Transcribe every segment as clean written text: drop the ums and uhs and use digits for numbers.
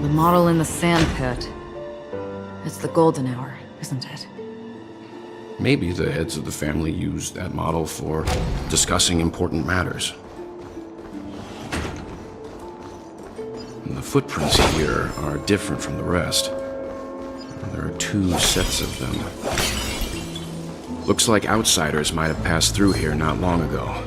The model in the sandpit. It's the golden hour, isn't it? Maybe the heads of the family used that model for discussing important matters. And the footprints here are different from the rest. There are two sets of them. Looks like outsiders might have passed through here not long ago.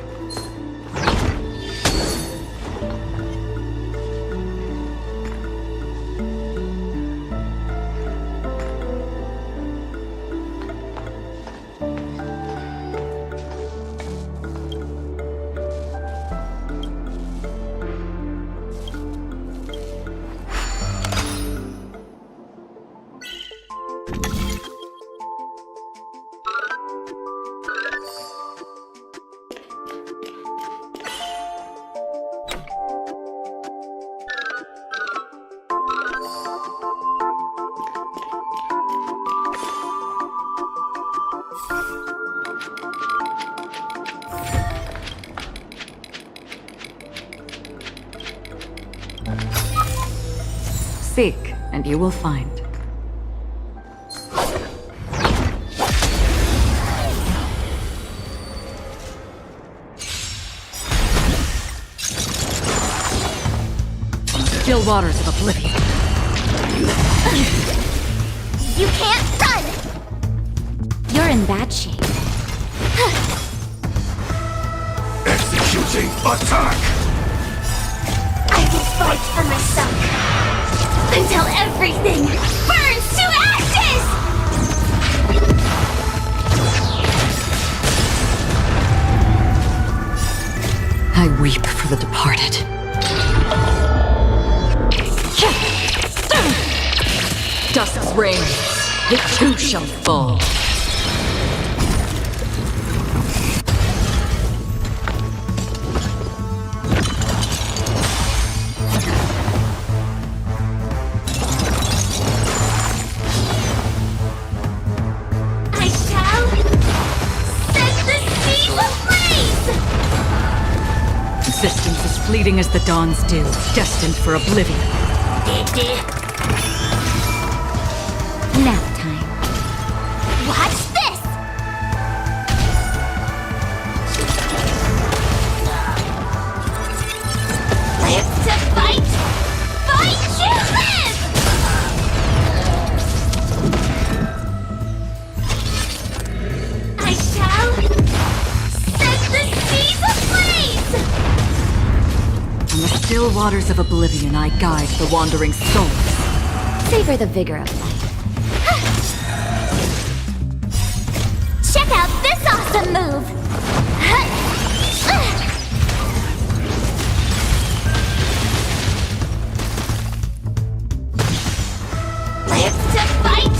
Seek, and you will find. Still waters of oblivion. You can't run! You're in bad shape. Executing attack! I will fight for myself until everything burns to ashes! I weep for the departed. Dusk's reign, it too shall fall. I shall set the seas ablaze! Existence is fleeting as the dawn's dew, destined for oblivion. Nap time. Watch this! Live to fight! Fight to live! I shall set the seas ablaze! On the still waters of oblivion, I guide the wandering souls. Savor the vigor of life. Check out this awesome move! Live to fight!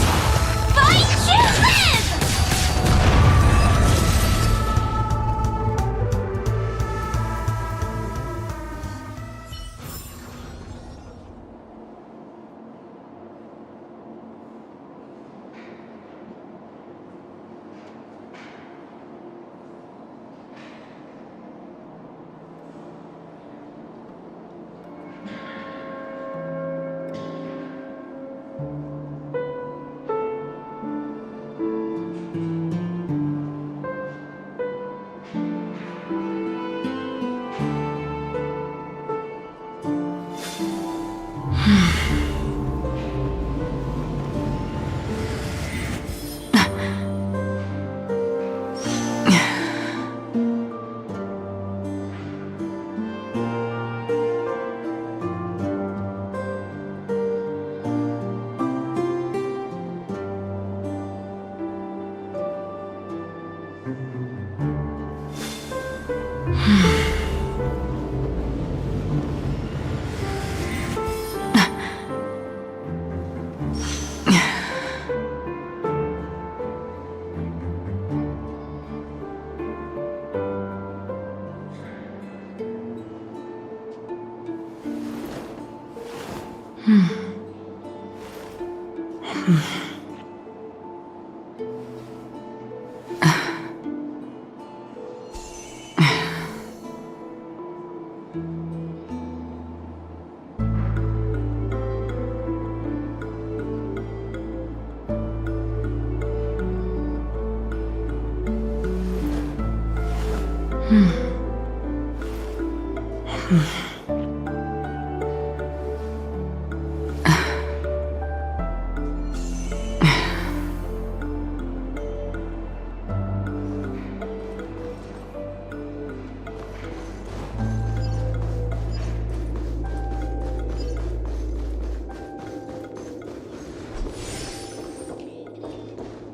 Fight to live!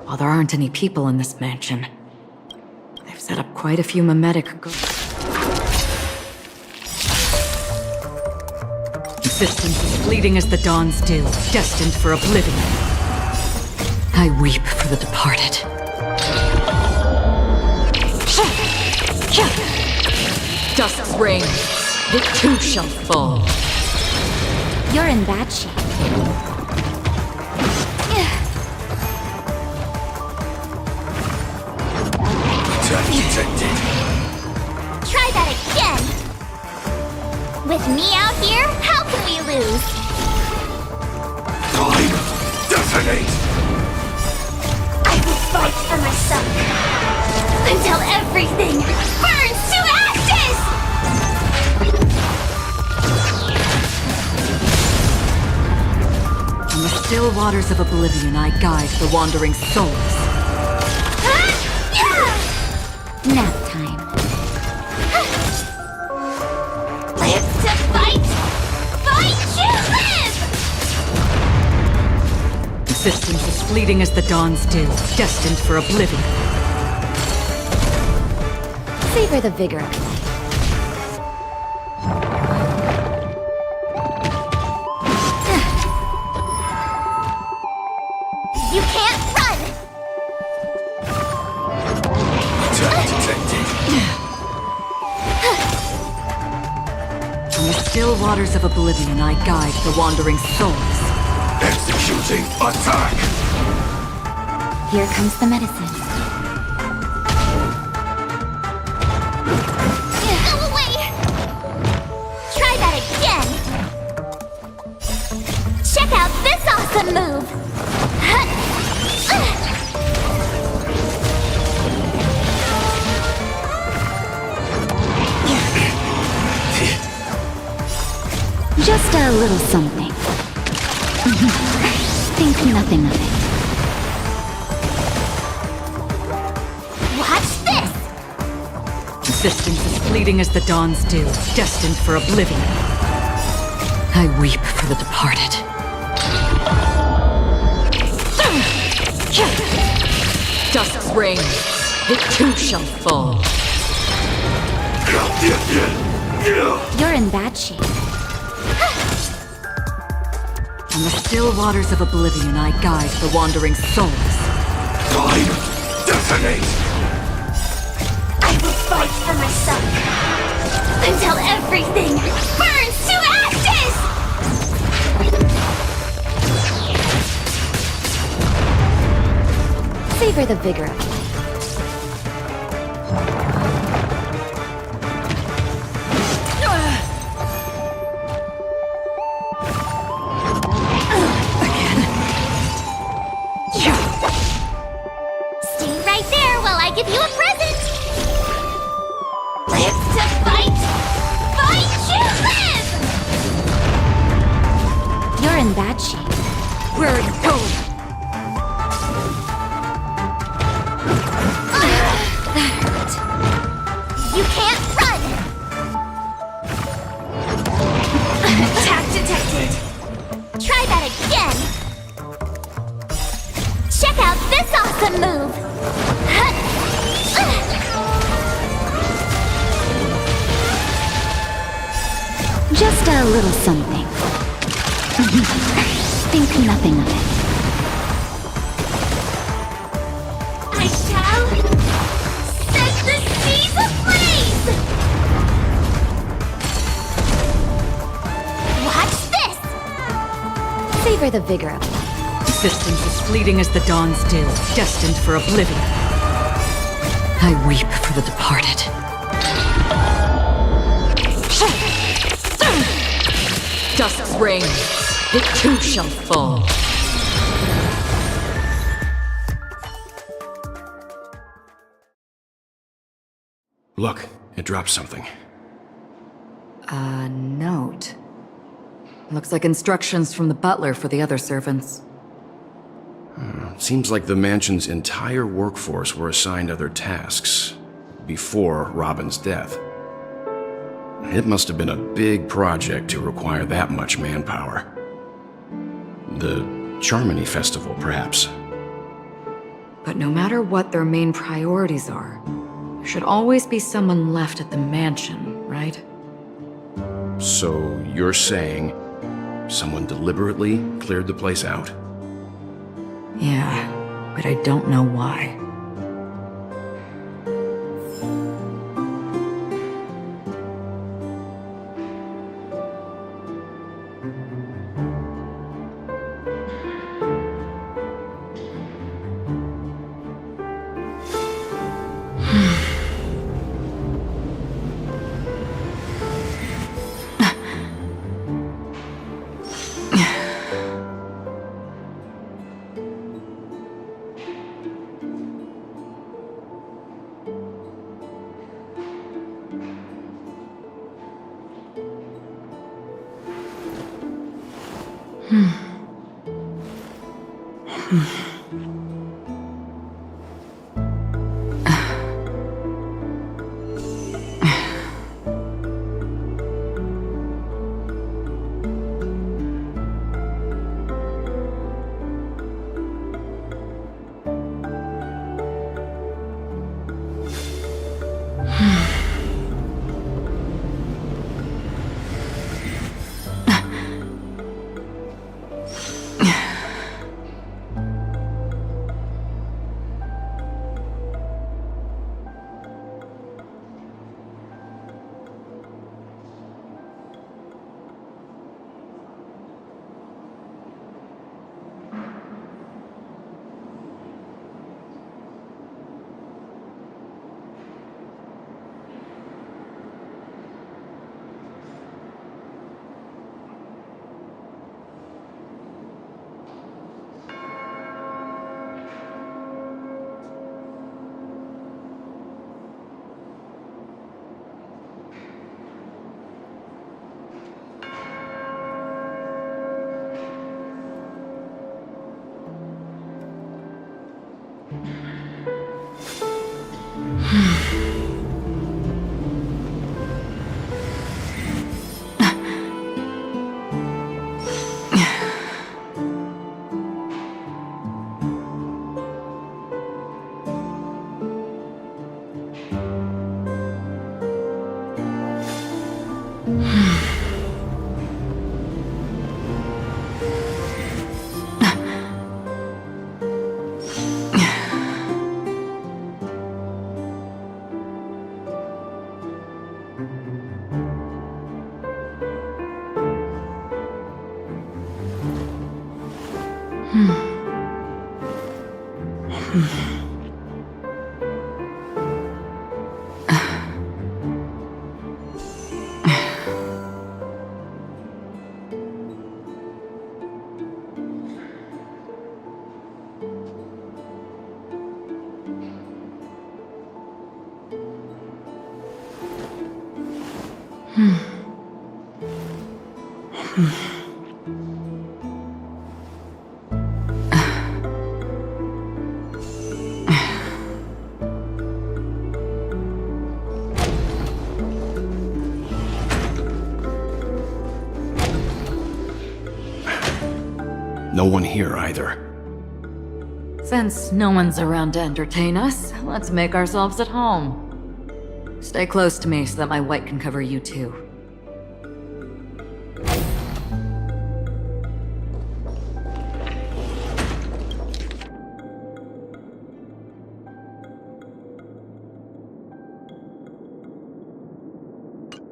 While there aren't any people in this mansion, they've set up quite a few mimetic Existence is fleeting as the dawn's dew, destined for oblivion. I weep for the departed. Dusk's reign, it too shall fall. You're in bad shape. Try that again! With me out here, how can we lose? Time! Detonate! I will fight for myself until everything burns to ashes! On the still waters of oblivion, I guide the wandering souls. Nap time. Live to fight! Fight to live! Existence is fleeting as the dawn's dew, destined for oblivion. Savor the vigor of life. You can't run! On the still waters of oblivion, I guide the wandering souls. Executing attack! Here comes the medicine. Go away! Try that again! Check out this awesome move! Just a little something. Think nothing of it. Watch this! Existence is fleeting as the dawn's dew, destined for oblivion. I weep for the departed. Dusk's reign, it too shall fall. You're in bad shape. On the still waters of oblivion, I guide the wandering souls. Time! Detonate! I will fight for myself until everything burns to ashes! Savor the vigor of life. Stay right there while I give you a present! Live to fight! Fight to live! You're in bad shape. Where are you going? That hurt. You can't run! Attack detected! Try that again! Check out this awesome move! Just a little something. Think nothing of it. I shall set the seas ablaze! Watch this! Savor the vigor of life. Existence is fleeting as the dawn's dew, destined for oblivion. I weep for the departed. Dusk's reign, it too shall fall. Look, it dropped something. A note. Looks like instructions from the butler for the other servants. Seems like the mansion's entire workforce were assigned other tasks before Robin's death. It must have been a big project to require that much manpower. The Charmony Festival, perhaps. But no matter what their main priorities are, there should always be someone left at the mansion, right? So you're saying someone deliberately cleared the place out? Yeah, but I don't know why. No one here either. Since no one's around to entertain us, let's make ourselves at home. Stay close to me so that my white can cover you too.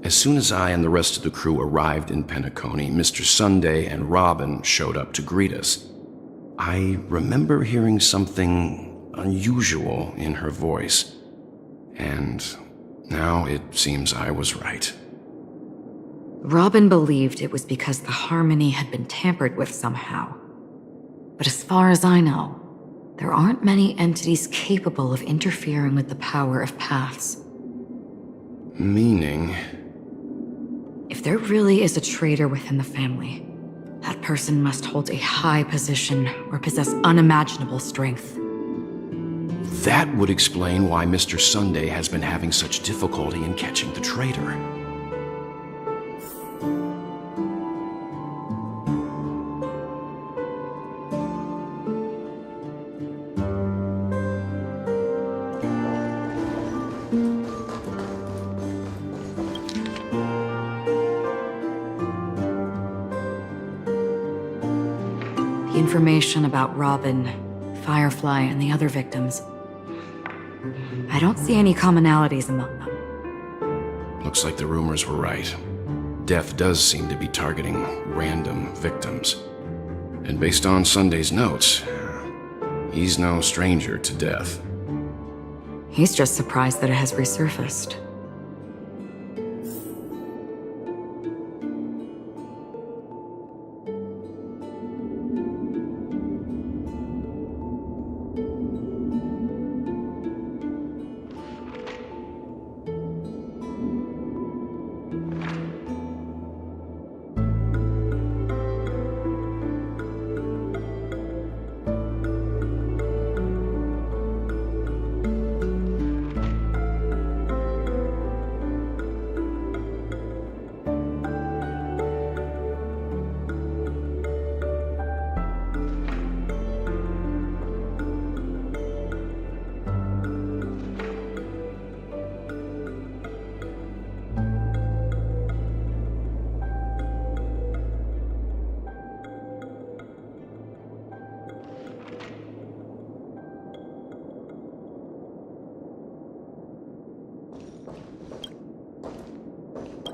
As soon as I and the rest of the crew arrived in Penacony, Mr. Sunday and Robin showed up to greet us. I remember hearing something unusual in her voice, and now it seems I was right. Robin believed it was because the harmony had been tampered with somehow. But as far as I know, there aren't many entities capable of interfering with the power of paths. Meaning? If there really is a traitor within the family, that person must hold a high position or possess unimaginable strength. That would explain why Mr. Sunday has been having such difficulty in catching the traitor. information about Robin, Firefly, and the other victims. I don't see any commonalities among them. Looks like the rumors were right. Death does seem to be targeting random victims. And based on Sunday's notes, he's no stranger to death. He's just surprised that it has resurfaced.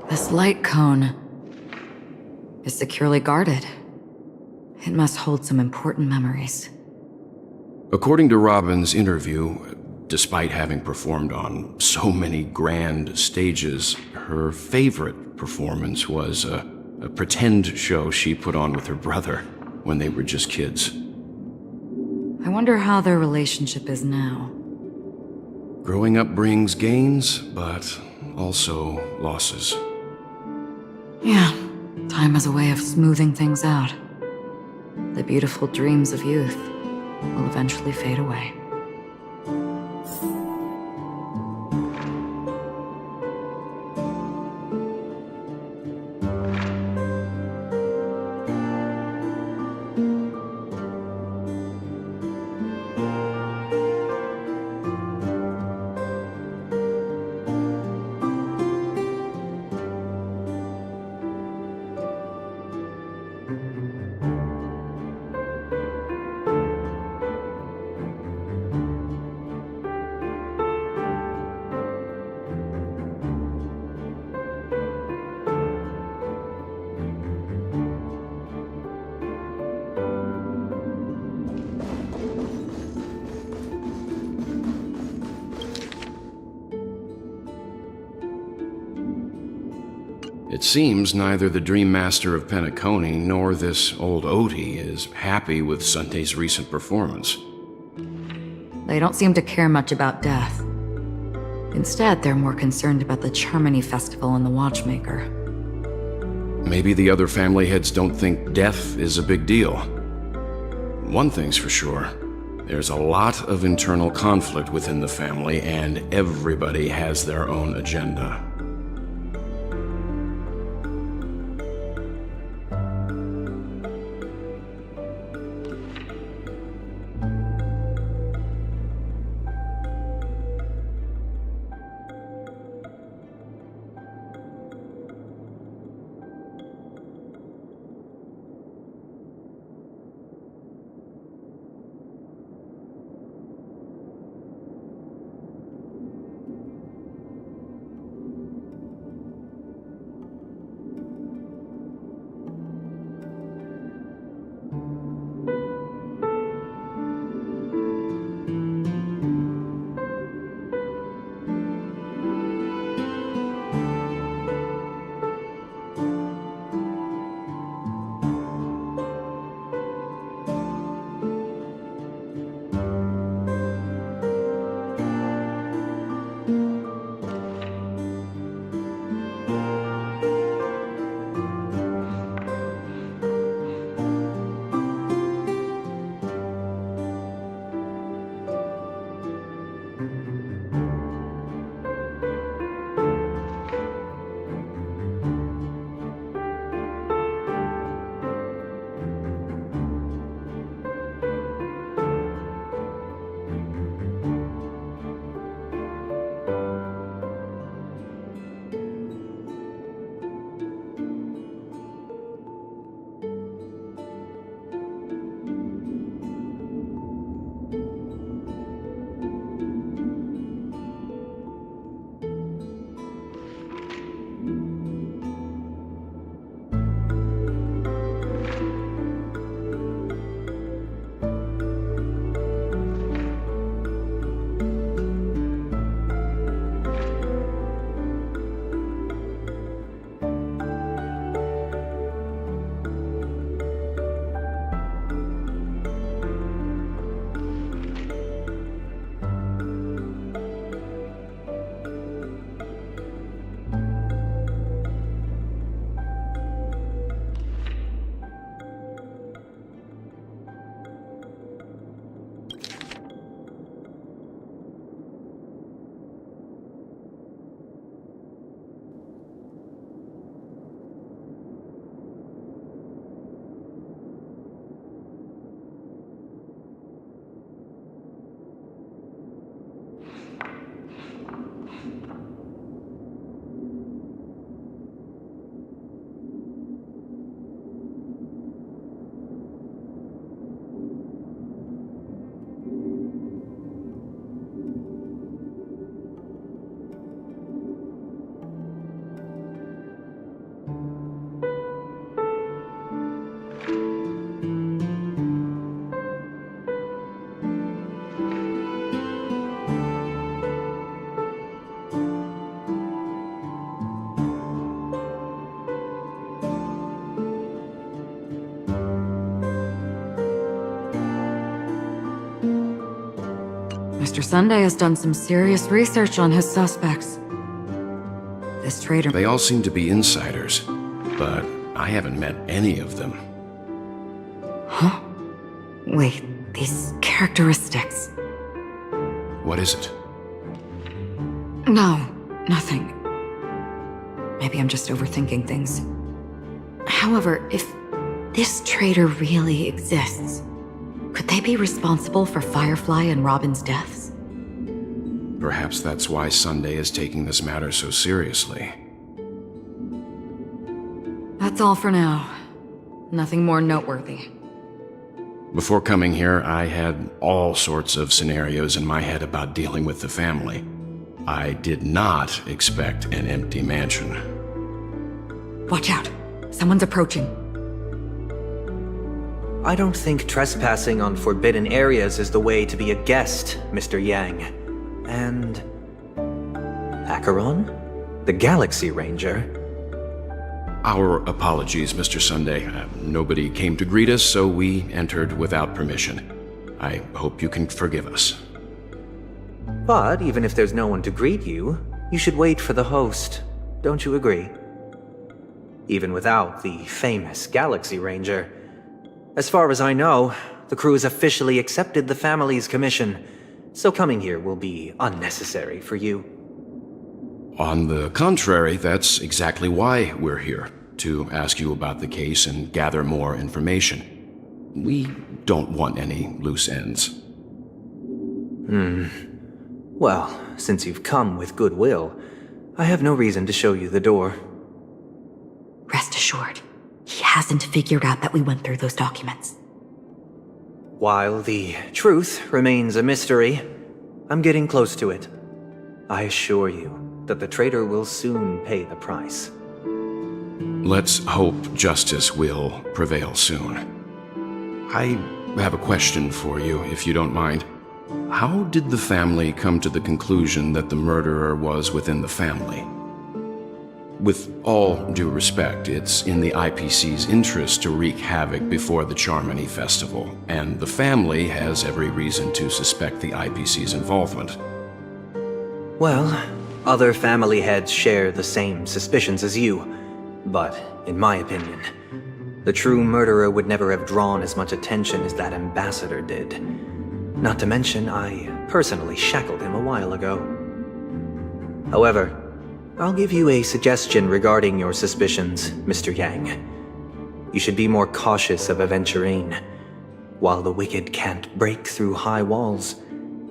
This light cone is securely guarded. It must hold some important memories. According to Robin's interview, despite having performed on so many grand stages, her favorite performance was a pretend show she put on with her brother when they were just kids. I wonder how their relationship is now. Growing up brings gains, but also losses. Yeah, time has a way of smoothing things out. The beautiful dreams of youth will eventually fade away. It seems neither the Dream Master of Penacony nor this old Odie is happy with Sunday's recent performance. They don't seem to care much about death. Instead, they're more concerned about the Charmony Festival and the Watchmaker. Maybe the other family heads don't think death is a big deal. One thing's for sure, there's a lot of internal conflict within the family, and everybody has their own agenda. Mr. Sunday has done some serious research on his suspects. This traitor... They all seem to be insiders, but I haven't met any of them. Huh? Wait, these characteristics... What is it? No, nothing. Maybe I'm just overthinking things. However, if this traitor really exists, could they be responsible for Firefly and Robin's deaths? Perhaps that's why Sunday is taking this matter so seriously. That's all for now. Nothing more noteworthy. Before coming here, I had all sorts of scenarios in my head about dealing with the family. I did not expect an empty mansion. Watch out. Someone's approaching. I don't think trespassing on forbidden areas is the way to be a guest, Mr. Yang. And... Acheron? The Galaxy Ranger? Our apologies, Mr. Sunday. Nobody came to greet us, so we entered without permission. I hope you can forgive us. But even if there's no one to greet you, you should wait for the host. Don't you agree? Even without the famous Galaxy Ranger. As far as I know, the crew has officially accepted the family's commission, so coming here will be unnecessary for you. On the contrary, that's exactly why we're here, to ask you about the case and gather more information. We don't want any loose ends. Well, since you've come with goodwill, I have no reason to show you the door. Rest assured, he hasn't figured out that we went through those documents. While the truth remains a mystery, I'm getting close to it. I assure you that the traitor will soon pay the price. Let's hope justice will prevail soon. I have a question for you, if you don't mind. How did the family come to the conclusion that the murderer was within the family? With all due respect, it's in the IPC's interest to wreak havoc before the Charmony Festival, and the family has every reason to suspect the IPC's involvement. Well, other family heads share the same suspicions as you, but in my opinion, the true murderer would never have drawn as much attention as that ambassador did. Not to mention, I personally shackled him a while ago. However, I'll give you a suggestion regarding your suspicions, Mr. Yang. You should be more cautious of Aventurine. While the wicked can't break through high walls,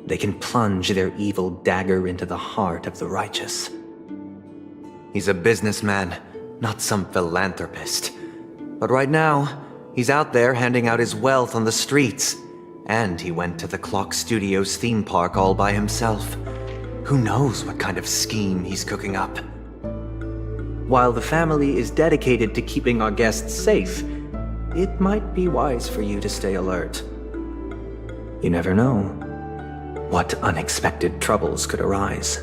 they can plunge their evil dagger into the heart of the righteous. He's a businessman, not some philanthropist. But right now, he's out there handing out his wealth on the streets. And he went to the Clock Studios theme park all by himself. Who knows what kind of scheme he's cooking up? While the family is dedicated to keeping our guests safe, it might be wise for you to stay alert. You never know what unexpected troubles could arise.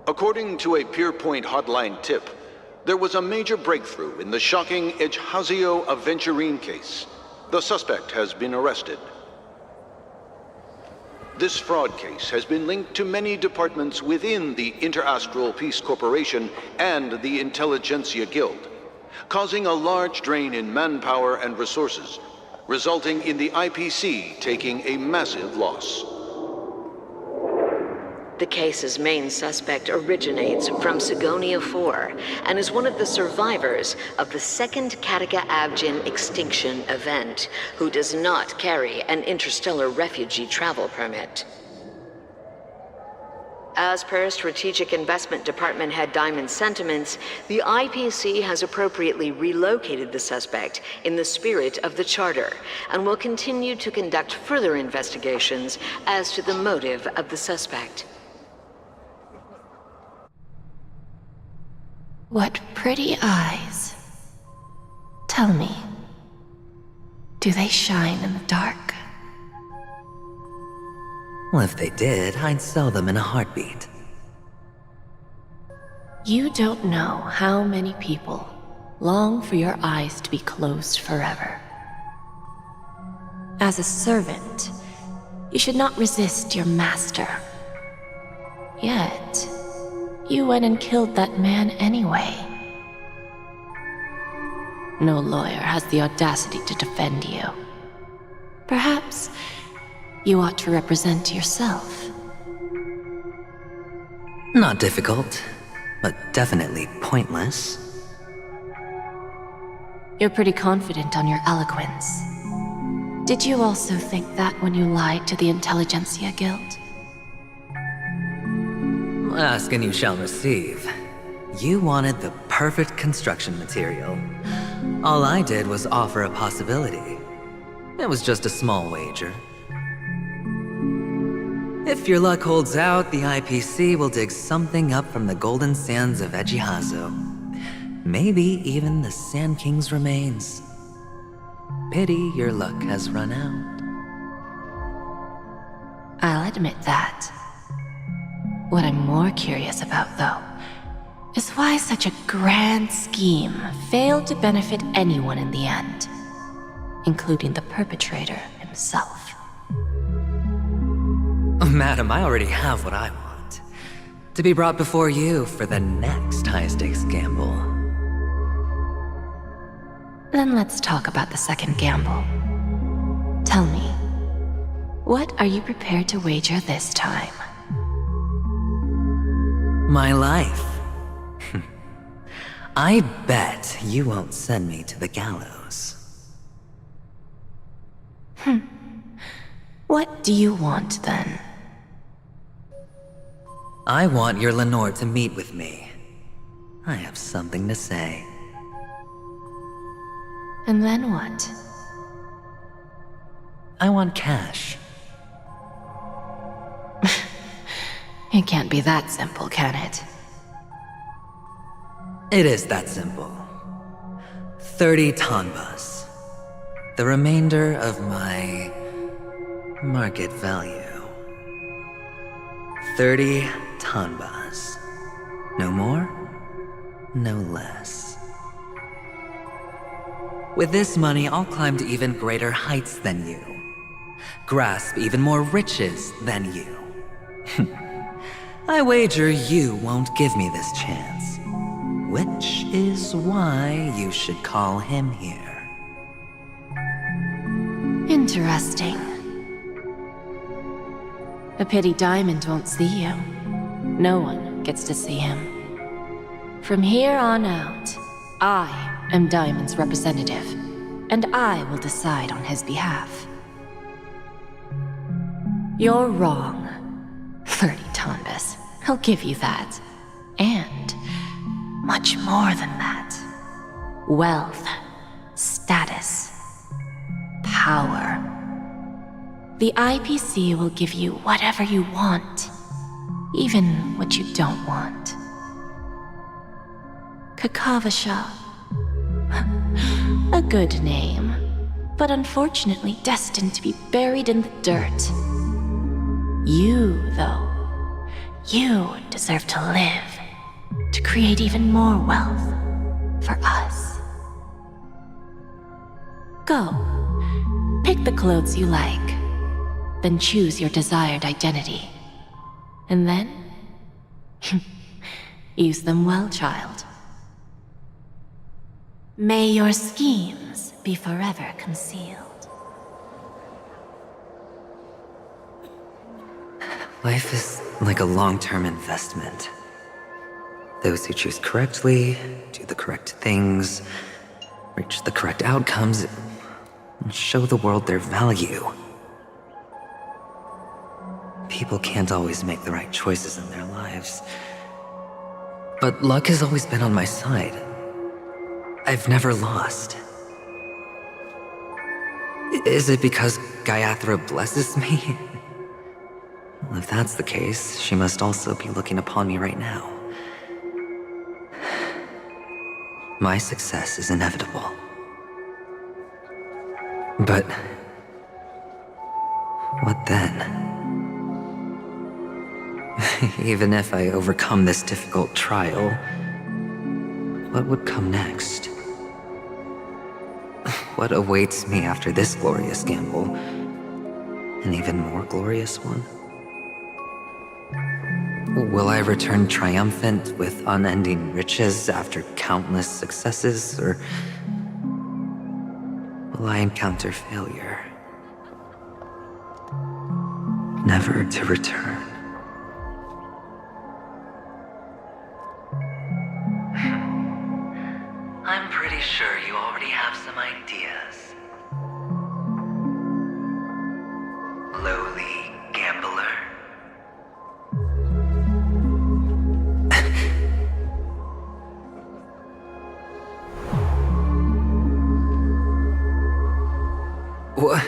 According to a Pierpoint hotline tip, there was a major breakthrough in the shocking Ejhazio Aventurine case. The suspect has been arrested. This fraud case has been linked to many departments within the Interastral Peace Corporation and the Intelligentsia Guild, causing a large drain in manpower and resources, resulting in the IPC taking a massive loss. The case's main suspect originates from Sigonia 4 and is one of the survivors of the second Kataka Abjin extinction event, who does not carry an interstellar refugee travel permit. As per Strategic Investment Department Head Diamond's sentiments, the IPC has appropriately relocated the suspect in the spirit of the Charter and will continue to conduct further investigations as to the motive of the suspect. What pretty eyes. Tell me, do they shine in the dark? Well, if they did, I'd sell them in a heartbeat. You don't know how many people long for your eyes to be closed forever. As a servant, you should not resist your master. Yet, you went and killed that man anyway. No lawyer has the audacity to defend you. Perhaps you ought to represent yourself. Not difficult, but definitely pointless. You're pretty confident on your eloquence. Did you also think that when you lied to the Intelligentsia Guild? Ask and you shall receive. You wanted the perfect construction material. All I did was offer a possibility. It was just a small wager. If your luck holds out, the IPC will dig something up from the golden sands of Ejihazo. Maybe even the Sand King's remains. Pity your luck has run out. I'll admit that. What I'm more curious about, though, is why such a grand scheme failed to benefit anyone in the end, including the perpetrator himself. Madam, I already have what I want. To be brought before you for the next high-stakes gamble. Then let's talk about the second gamble. Tell me, what are you prepared to wager this time? My life. I bet you won't send me to the gallows. What do you want, then? I want your Lenore to meet with me. I have something to say. And then what? I want cash. It can't be that simple, can it? It is that simple. 30 tanbas. The remainder of my market value. 30 tanbas. No more, no less. With this money, I'll climb to even greater heights than you. Grasp even more riches than you. I wager you won't give me this chance. Which is why you should call him here. Interesting. A pity Diamond won't see you. No one gets to see him. From here on out, I am Diamond's representative, and I will decide on his behalf. You're wrong. 30 tanbas. I'll give you that. And much more than that. Wealth, status, power. The IPC will give you whatever you want, even what you don't want. Kakavasha. A good name, but unfortunately destined to be buried in the dirt. You, though, you deserve to live, to create even more wealth for us. Go, pick the clothes you like, then choose your desired identity. And then, use them well, child. May your schemes be forever concealed. Life is like a long-term investment. Those who choose correctly, do the correct things, reach the correct outcomes, and show the world their value. People can't always make the right choices in their lives. But luck has always been on my side. I've never lost. Is it because Gayathra blesses me? Well, if that's the case, she must also be looking upon me right now. My success is inevitable. But what then? Even if I overcome this difficult trial, what would come next? What awaits me after this glorious gamble? An even more glorious one? Will I return triumphant with unending riches after countless successes, or will I encounter failure, never to return? I'm pretty sure you already have some ideas. Lowly gambler. What?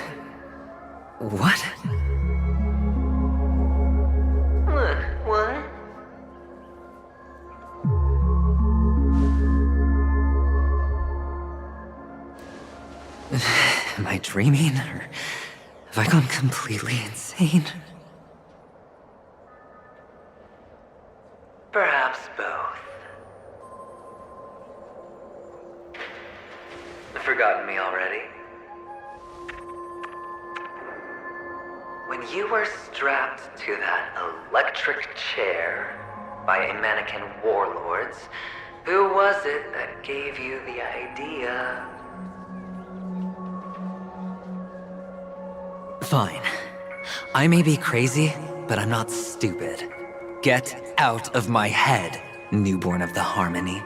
What? What? Am I dreaming, or have I gone completely insane? Perhaps both. Forgotten me already? When you were strapped to that electric chair by a mannequin warlords, who was it that gave you the idea? Fine. I may be crazy, but I'm not stupid. Get out of my head, newborn of the Harmony.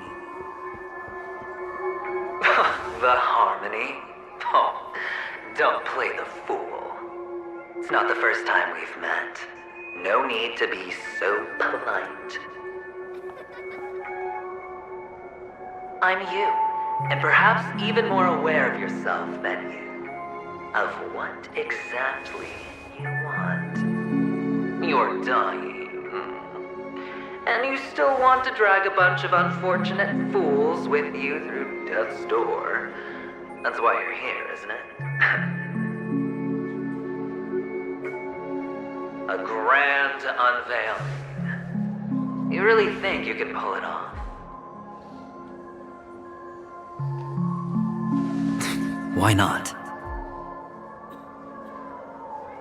The Harmony? Oh, don't play the fool. It's not the first time we've met. No need to be so polite. I'm you, and perhaps even more aware of yourself than you. Of what exactly you want. You're dying. And you still want to drag a bunch of unfortunate fools with you through death's door. That's why you're here, isn't it? A grand unveiling. You really think you can pull it off? Why not?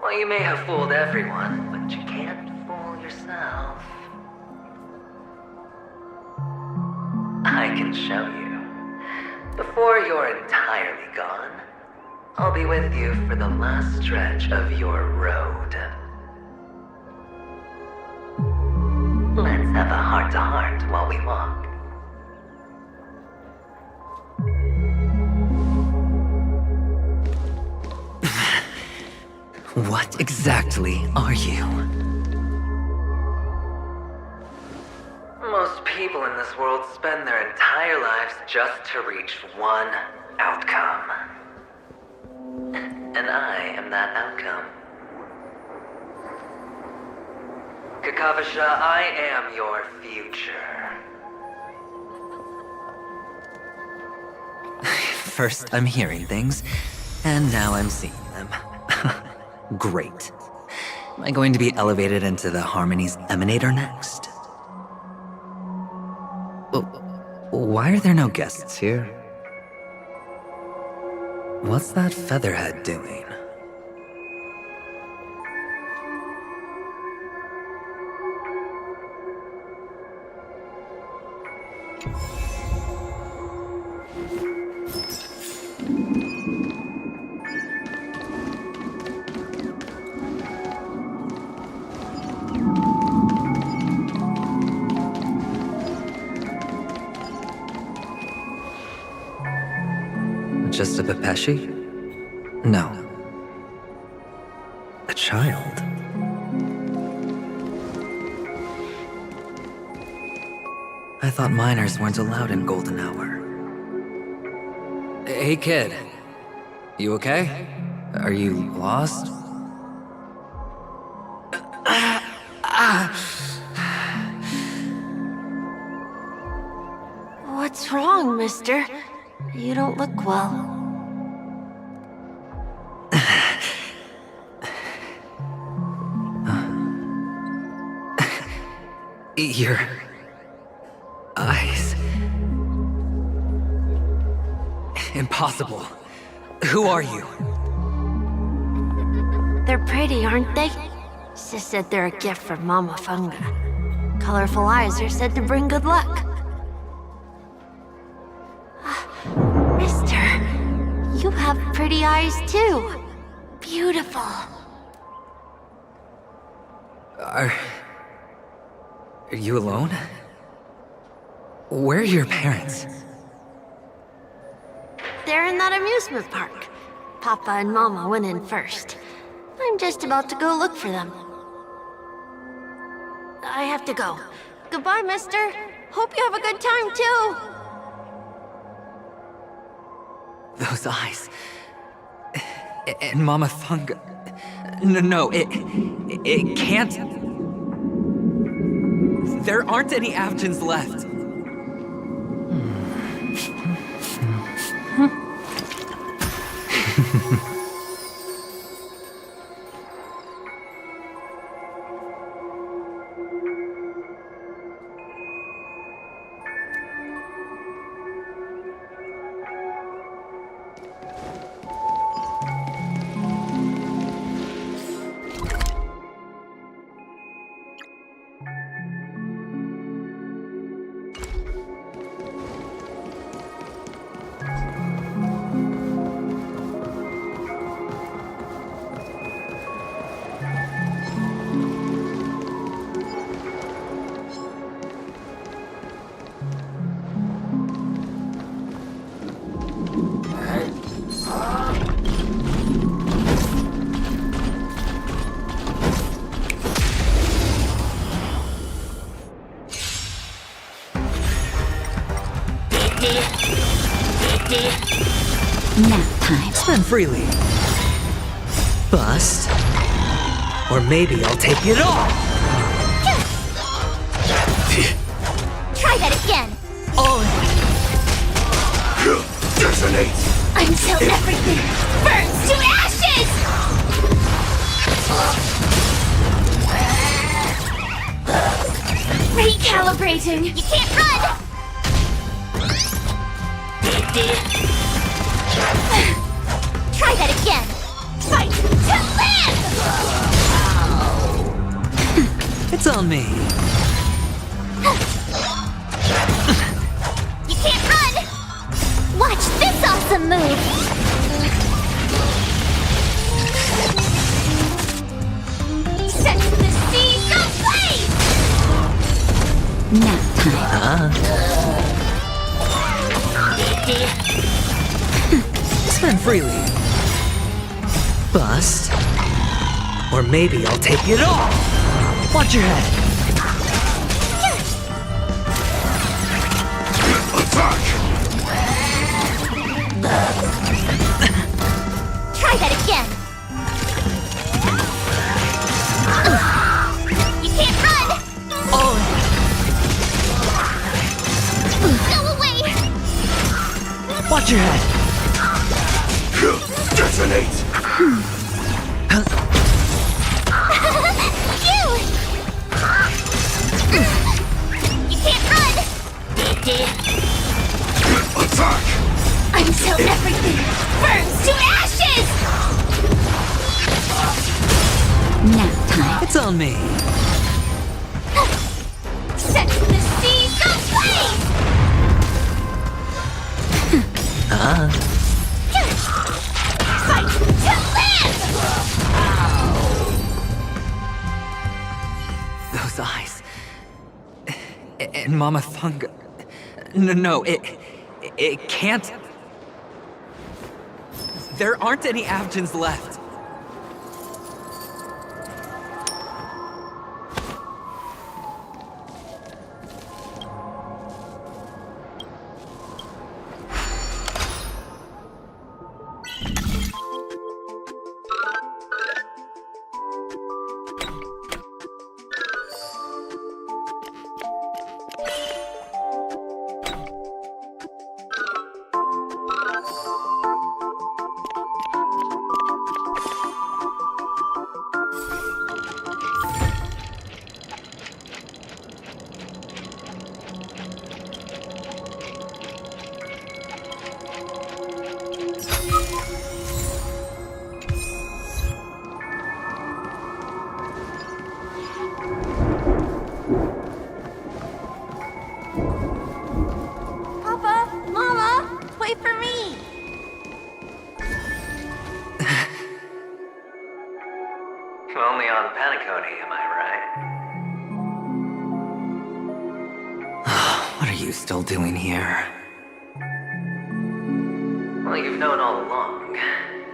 Well, you may have fooled everyone, but you can't fool yourself. I can show you. Before you're entirely gone, I'll be with you for the last stretch of your road. Let's have a heart-to-heart while we walk. What exactly are you? Most people in this world spend their entire lives just to reach one outcome. And I am that outcome. Kakavasha, I am your future. First I'm hearing things, and now I'm seeing them. Great. Am I going to be elevated into the Harmony's Emanator next? Why are there no guests here? What's that featherhead doing? Just a Pepeshi? No. A child. I thought minors weren't allowed in Golden Hour. Hey kid, you okay? Are you lost? What's wrong, mister? You don't look well. Your eyes. Impossible. Who are you? They're pretty, aren't they? Sis said they're a gift from Mama Funga. Colorful eyes are said to bring good luck. Mister, you have pretty eyes too. Beautiful. Are you alone? Where are your parents? They're in that amusement park. Papa and Mama went in first. I'm just about to go look for them. I have to go. Goodbye, mister. Hope you have a good time, too. Those eyes. And Mama Funga. No, it can't. There aren't any Avgens left. Nap time. Spend freely. Bust. Or maybe I'll take it all. Try that again. Detonate! Until everything burns to ashes! Recalibrating. You can't run! Try that again. Fight to live! It's on me. You can't run! Watch this awesome move! Set the seas ablaze! Nap time. Spend freely. Bust. Or maybe I'll take it all. Watch your head. Attack! Try that again! You can't run! Go away! Watch your head. Detonate! Phew! You can't run! Attack! Until everything burns to ashes! Nap time. It's on me. Set the seas ablaze! Fight to live! Those eyes. And Mama Funga. No, it can't. There aren't any Avgens left. Only on Penacony, am I right? What are you still doing here? Well, you've known all along.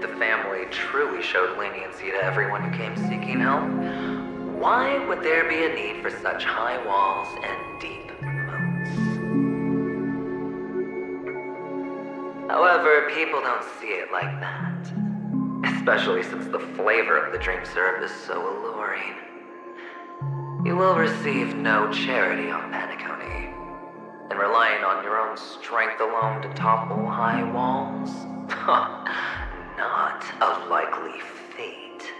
The family truly showed leniency to everyone who came seeking help. Why would there be a need for such high walls and deep moats? However, people don't see it like that. Especially since the flavor of the dream syrup is so alluring. You will receive no charity on Penacony. And relying on your own strength alone to topple high walls? Not a likely fate.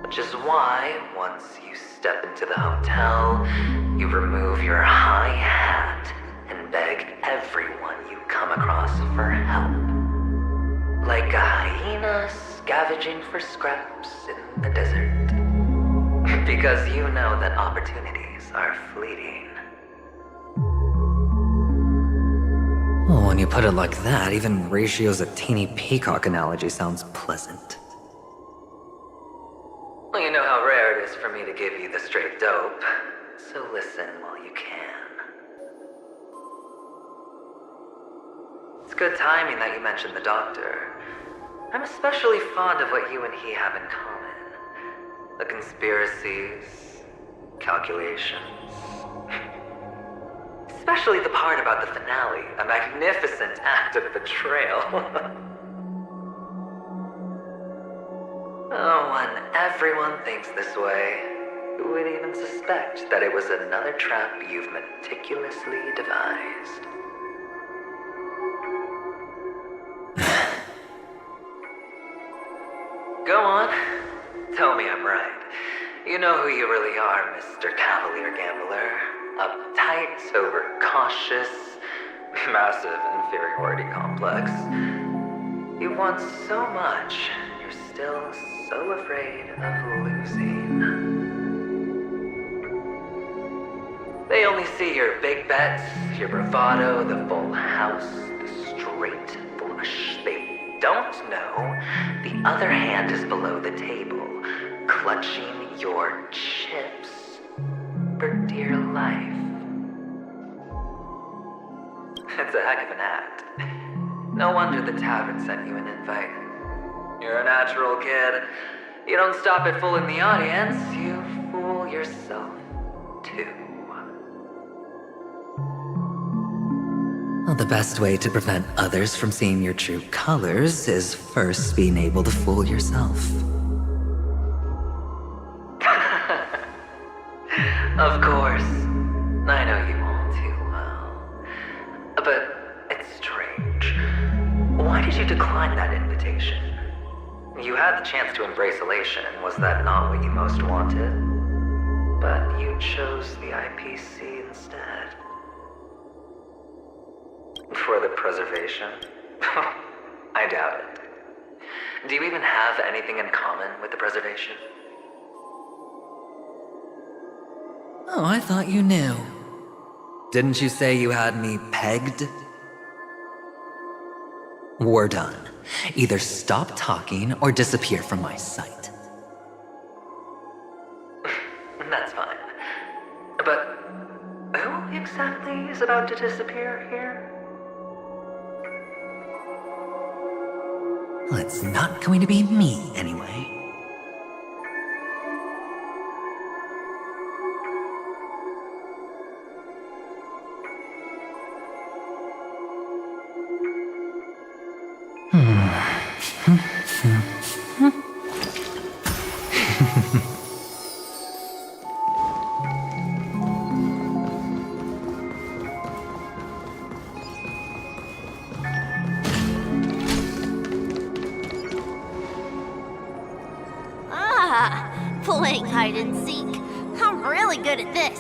Which is why, once you step into the hotel, you remove your high hat and beg everyone you come across for help. Like a hyena scavenging for scraps in the desert. Because you know that opportunities are fleeting. Well, when you put it like that, even Ratio's a teeny peacock analogy sounds pleasant. Well, you know how rare it is for me to give you the straight dope, so listen while you can. It's good timing that you mentioned the doctor. I'm especially fond of what you and he have in common. The conspiracies, calculations. Especially the part about the finale, a magnificent act of betrayal. Oh, when everyone thinks this way, who would even suspect that it was another trap you've meticulously devised? Go on. Tell me I'm right. You know who you really are, Mr. Cavalier Gambler. Uptight, overcautious, massive inferiority complex. You want so much, you're still so afraid of losing. They only see your big bets, your bravado, the full house, the straight flush. They don't know the other hand is below the table, clutching your chips for dear life. It's a heck of an act. No wonder the tavern sent you an invite. You're a natural kid. You don't stop at fooling the audience, you fool yourself too. Well, the best way to prevent others from seeing your true colors is first being able to fool yourself. Of course. I know you all too well. But it's strange. Why did you decline that invitation? You had the chance to embrace elation. Was that not what you most wanted? But you chose the IPC instead. For the preservation? I doubt it. Do you even have anything in common with the preservation? Oh, I thought you knew. Didn't you say you had me pegged? We're done. Either stop talking or disappear from my sight. That's fine. But who exactly is about to disappear here? Well, it's not going to be me, anyway. Playing hide and seek. I'm really good at this.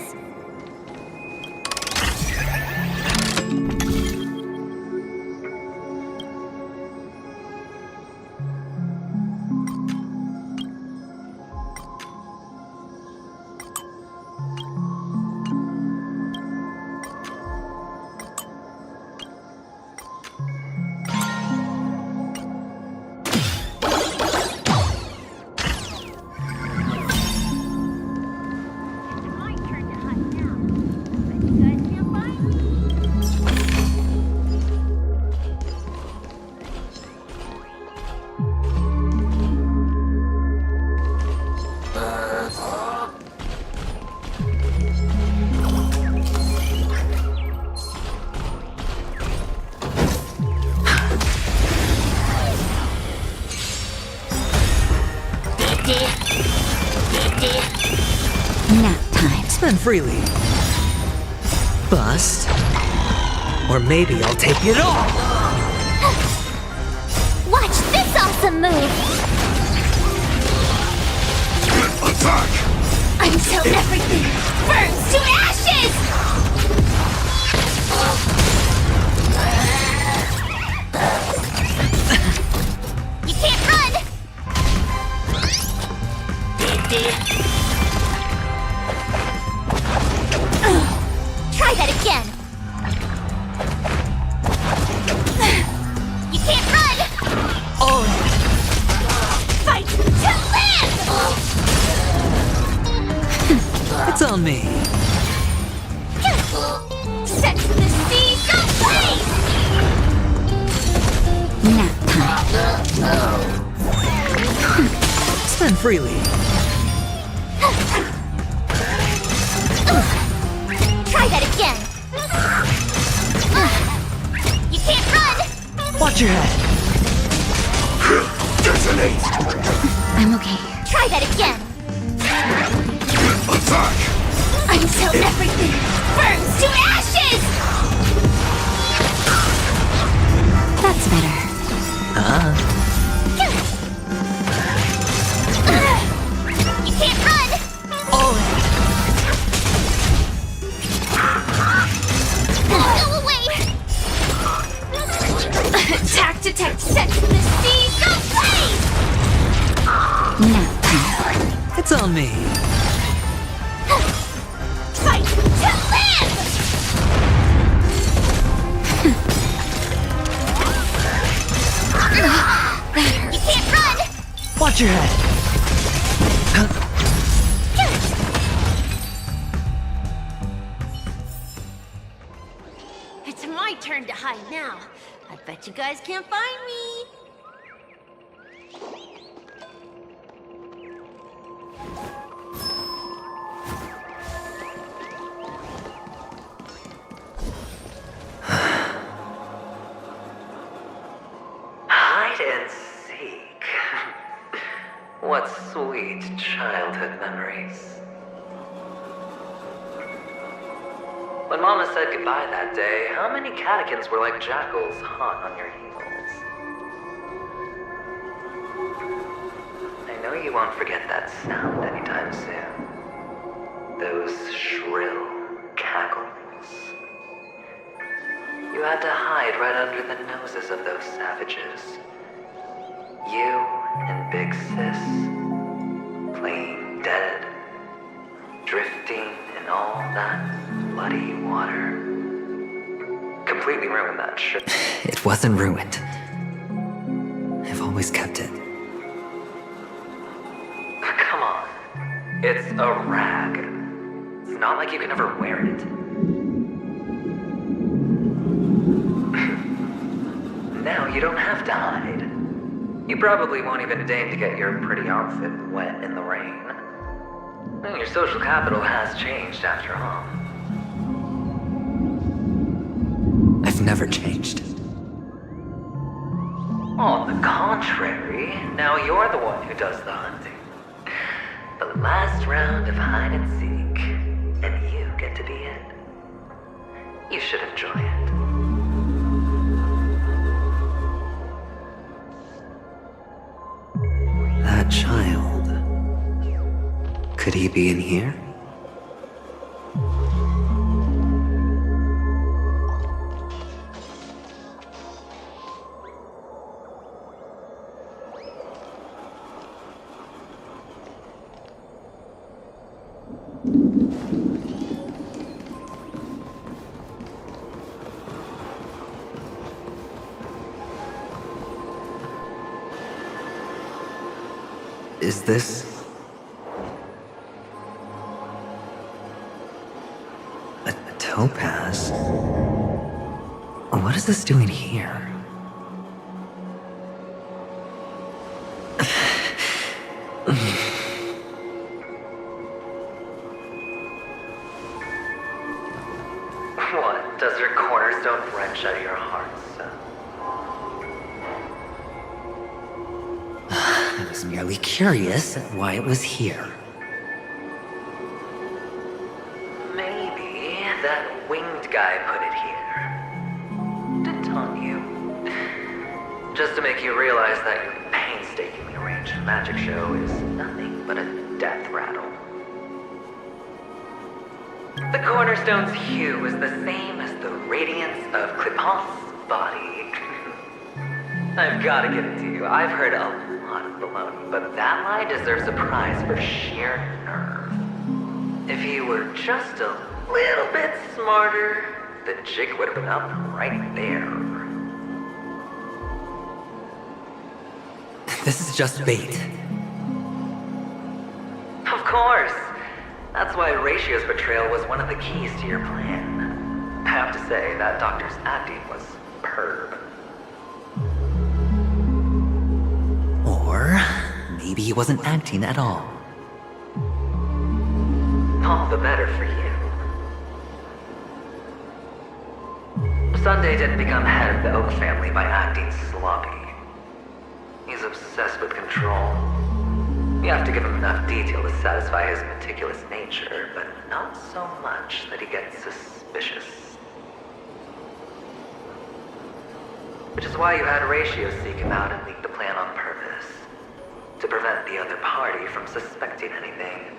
Spend freely. Bust. Or maybe I'll take it all! Watch this awesome move! Attack! Until everything burns to ashes! You can't run! Try that again! You can't run! Oh, Fight to live! it's on me. Set the seas ablaze! Nap time. Spend freely. Try that again! You can't run! Watch your head. Detonate! I'm okay. Try that again! Attack! Until everything burns to ashes! That's better. You can't run! Go away! Attack, detect, set the seas ablaze! Nap time. It's on me. Fight to live! You can't run! Watch your head. It's my turn to hide now. I bet you guys can't find me. Hide and seek. What sweet childhood memories. When Mama said goodbye that day, how many catechins were like jackals hot on your heels? I know you won't forget that sound anytime soon. Those shrill cackles. You had to hide right under the noses of those savages. You and Big Sis, playing dead, drifting in all that bloody water. Completely ruined that shit. It wasn't ruined. I've always kept it. Come on. It's a rag. It's not like you can ever wear it. Now you don't have to hide. You probably won't even deign to get your pretty outfit wet in the rain. And your social capital has changed after all. I've never changed. On the contrary, now you're the one who does the hunting. The last round of hide and seek, and you get to be it. You should enjoy it. That child. Could he be in here? Is this... a topaz? What is this doing here? What? Does your cornerstone wrench out of your heart, son? I was merely curious at why it was here. Just to make you realize that your painstakingly arranged magic show is nothing but a death rattle. The cornerstone's hue is the same as the radiance of Clipant's body. I've gotta give it to you. I've heard a lot of baloney, but that lie deserves a prize for sheer nerve. If he were just a little bit smarter, the jig would have been up right there. This is just bait. Of course. That's why Ratio's betrayal was one of the keys to your plan. I have to say, that doctor's acting was superb. Or maybe he wasn't acting at all. All the better for you. Sunday didn't become head of the Oak family by acting sloppy. He's obsessed with control. You have to give him enough detail to satisfy his meticulous nature, but not so much that he gets suspicious. Which is why you had Ratio seek him out and leak the plan on purpose. To prevent the other party from suspecting anything.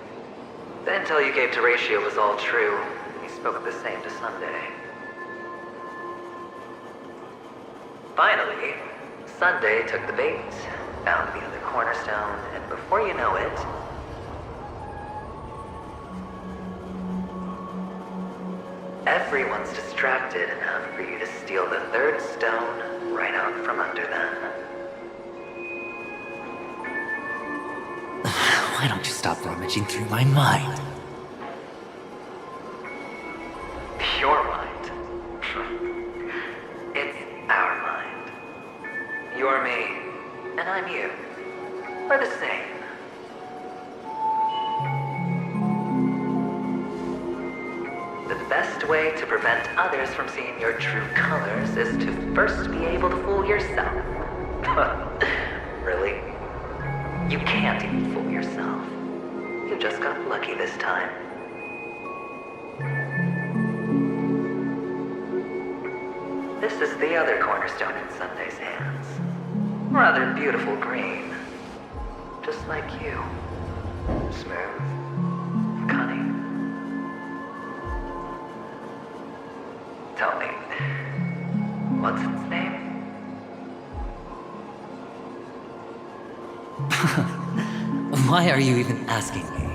The intel you gave to Ratio was all true. He spoke the same to Sunday. Finally, Sunday took the bait, found the other cornerstone, and before you know it, everyone's distracted enough for you to steal the third stone right out from under them. Why don't you stop rummaging through my mind? Your mind. It's our mind. You're me, and I'm you. We're the same. The best way to prevent others from seeing your true colors is to first be able to fool yourself. Really? You can't even fool yourself. You just got lucky this time. This is the other cornerstone in Sunday's hands. Rather beautiful green. Just like you. Smooth. Cunning. Tell me, what's its name? Why are you even asking me?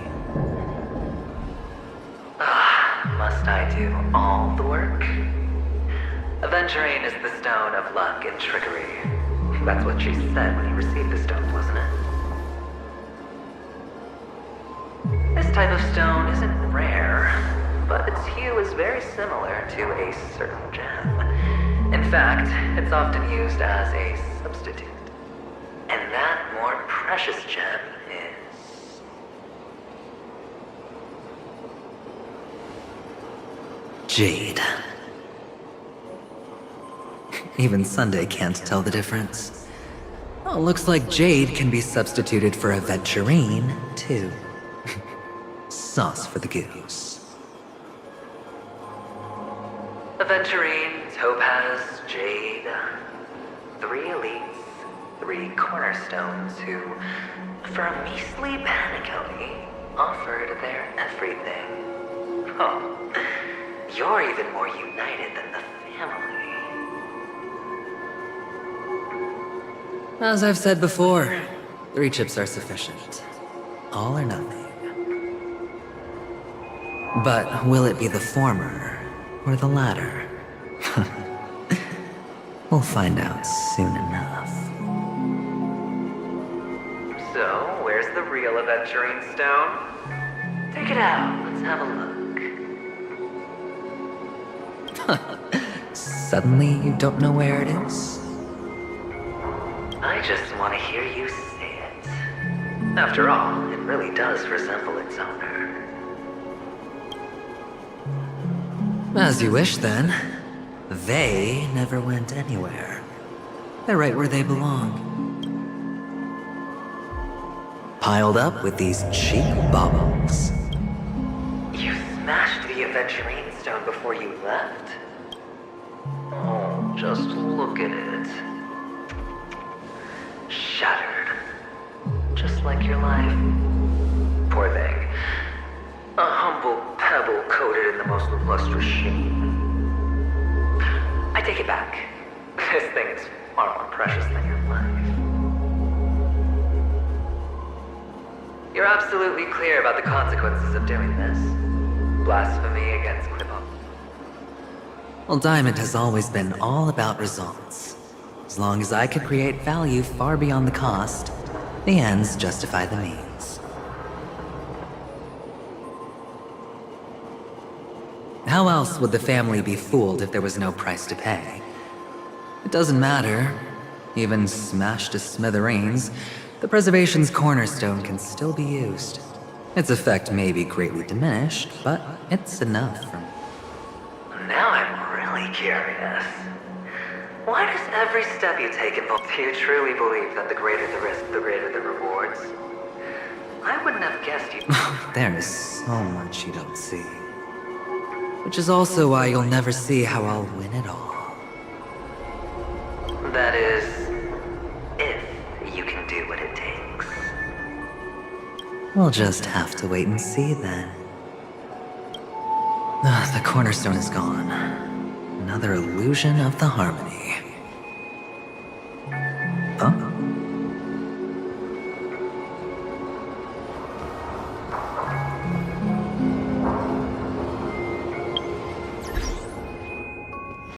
Must I do all the work? Aventurine is the stone of luck and trickery. That's what she said when you received the stone, wasn't it? This type of stone isn't rare, but its hue is very similar to a certain gem. In fact, it's often used as a substitute. And that more precious gem is... Jade. Even Sunday can't tell the difference. Oh, looks like Jade can be substituted for Aventurine, too. Sauce for the goose. Aventurine, Topaz, Jade. 3 elites, 3 cornerstones who, for a measly penny, offered their everything. Oh, you're even more united than the family. As I've said before, 3 chips are sufficient. All or nothing. But will it be the former or the latter? We'll find out soon enough. So, where's the real Aventurine stone? Take it out, let's have a look. Suddenly you don't know where it is? I just want to hear you say it. After all, it really does resemble its owner. As you wish, then. They never went anywhere. They're right where they belong. Piled up with these cheap baubles. You smashed the Aventurine stone before you left? Oh, just look at it. shattered. Just like your life. Poor thing. A humble pebble coated in the most lustrous sheen. I take it back. This thing is far more precious than your life. You're absolutely clear about the consequences of doing this. Blasphemy against Qliphoth. Well, Diamond has always been all about results. As long as I could create value far beyond the cost, the ends justify the means. How else would the family be fooled if there was no price to pay? It doesn't matter. Even smashed to smithereens, the preservation's cornerstone can still be used. Its effect may be greatly diminished, but it's enough for me. Now I'm really curious. Why does every step you take involve? Do you truly believe that the greater the risk, the greater the rewards? I wouldn't have guessed you. There is so much you don't see. Which is also why you'll never see how I'll win it all. That is, if you can do what it takes. We'll just have to wait and see then. The cornerstone is gone. Another illusion of the Harmony.